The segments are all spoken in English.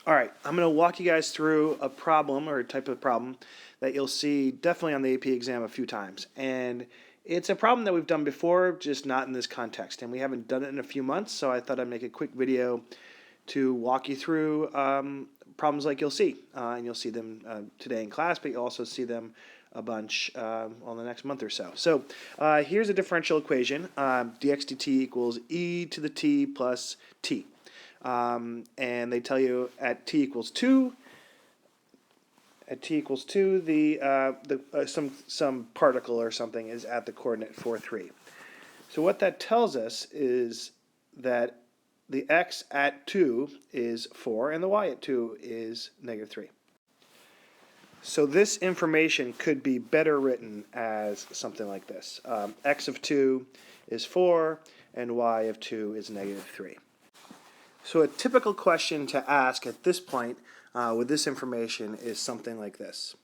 All right, I'm going to walk you guys through a problem or a type of problem that you'll see definitely on the AP exam a few times. And it's a problem that we've done before, just not in this context. And we haven't done it in a few months, so I thought I'd make a quick video to walk you through problems like you'll see. And you'll see them today in class, but you'll also see them a bunch on the next month or so. So here's a differential equation. Dx dt equals e to the t plus t. And they tell you at t equals 2, some particle or something is at the coordinate 4, 3. So what that tells us is that the x at 2 is 4 and the y at 2 is -3. So this information could be better written as something like this. X of 2 is 4 and y of 2 is -3. So a typical question to ask at this point with this information is something like this.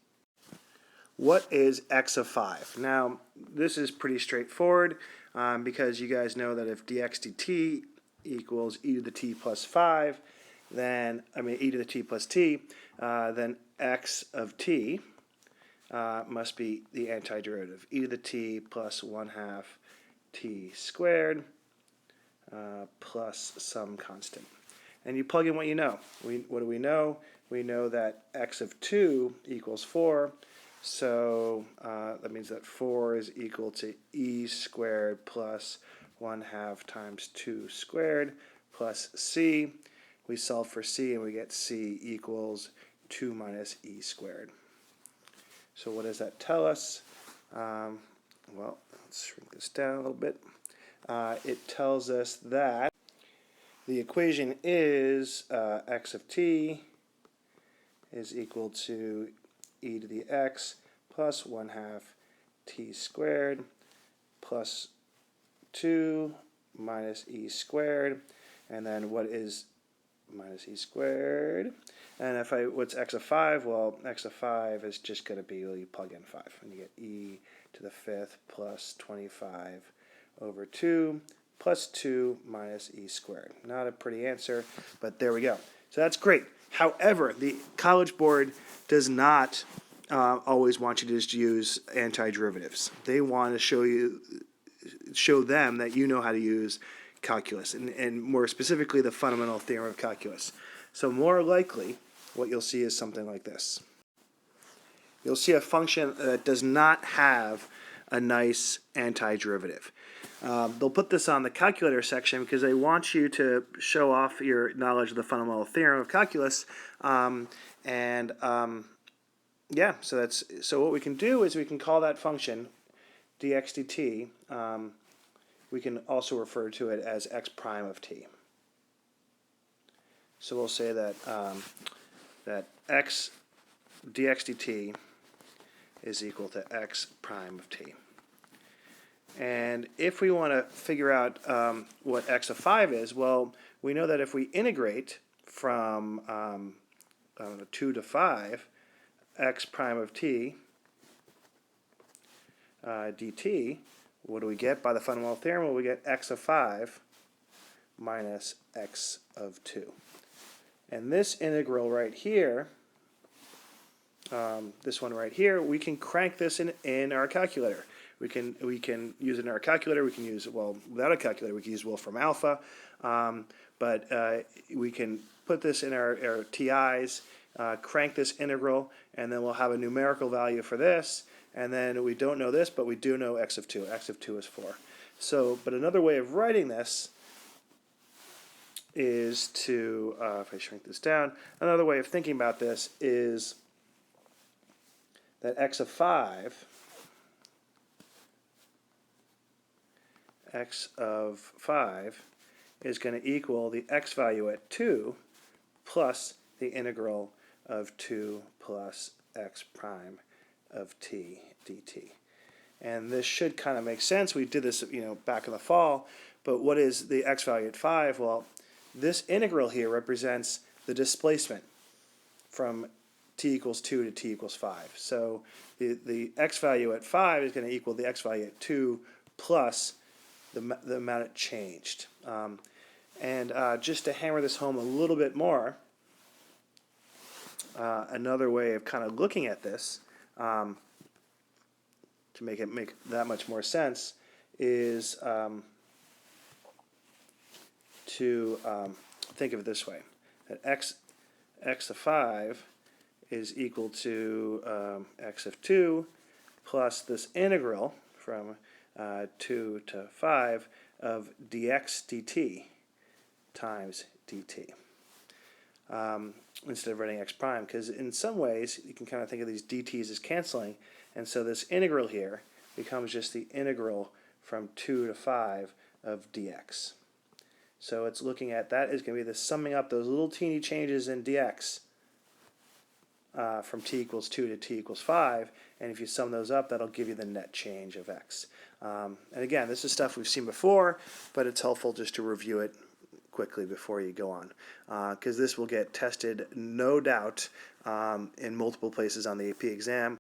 What is x of 5? Now, this is pretty straightforward because you guys know that if dx dt equals e to the t plus 5, then, e to the t plus t, then x of t must be the antiderivative, e to the t plus 1/2 t squared plus some constant. And you plug in what you know. What do we know? We know that x of 2 equals 4, so that means that 4 is equal to e squared plus 1/2 times 2 squared plus c. We solve for c and we get c equals 2 minus e squared. So what does that tell us? Well, let's shrink this down a little bit. It tells us that the equation is x of t is equal to e to the x plus 1/2 t squared plus 2 minus e squared. And then what is minus e squared? And what's x of 5? Well, x of 5 is just going to be, well, you plug in 5 and you get e to the 5th plus 25 over 2 plus 2 minus e squared. Not a pretty answer, but there we go. So that's great. However, the College Board does not always want you to just use antiderivatives. They want to show them that you know how to use calculus, and more specifically the fundamental theorem of calculus. So more likely, what you'll see is something like this. You'll see a function that does not have a nice antiderivative. They'll put this on the calculator section because they want you to show off your knowledge of the fundamental theorem of calculus. Yeah, so what we can do is we can call that function dx dt. We can also refer to it as x prime of t. So we'll say that that x dx dt is equal to x prime of t. And if we want to figure out what x of 5 is, well, we know that if we integrate from 2 to 5, x prime of t dt, what do we get by the fundamental theorem? Well, we get x of 5 minus x of 2. And this integral right here, this one right here, we can crank this in our calculator. We can use it in our calculator. We can use, well, without a calculator, we can use Wolfram Alpha. But we can put this in our TIs, crank this integral, and then we'll have a numerical value for this. And then we don't know this, but we do know x of 2. X of 2 is 4. So, but another way of writing this is to, if I shrink this down, another way of thinking about this is that x of 5 is going to equal the x value at 2 plus the integral of 2 plus x prime of t dt. And this should kind of make sense. We did this, back in the fall. But what is the x value at 5? Well, this integral here represents the displacement from t equals 2 to t equals 5. So the x value at 5 is going to equal the x value at 2 plus the amount it changed. And just to hammer this home a little bit more, another way of kind of looking at this, to make it make that much more sense, is to think of it this way: that x of 5 is equal to x of 2 plus this integral from 2 to 5 of dx dt times dt. Instead of writing x prime, because in some ways you can kind of think of these dt's as canceling, and so this integral here becomes just the integral from 2 to 5 of dx. So it's looking at that is going to be the summing up those little teeny changes in dx from t equals 2 to t equals 5, and if you sum those up, that'll give you the net change of x. And again, this is stuff we've seen before, but it's helpful just to review it quickly before you go on, because this will get tested, no doubt, in multiple places on the AP exam.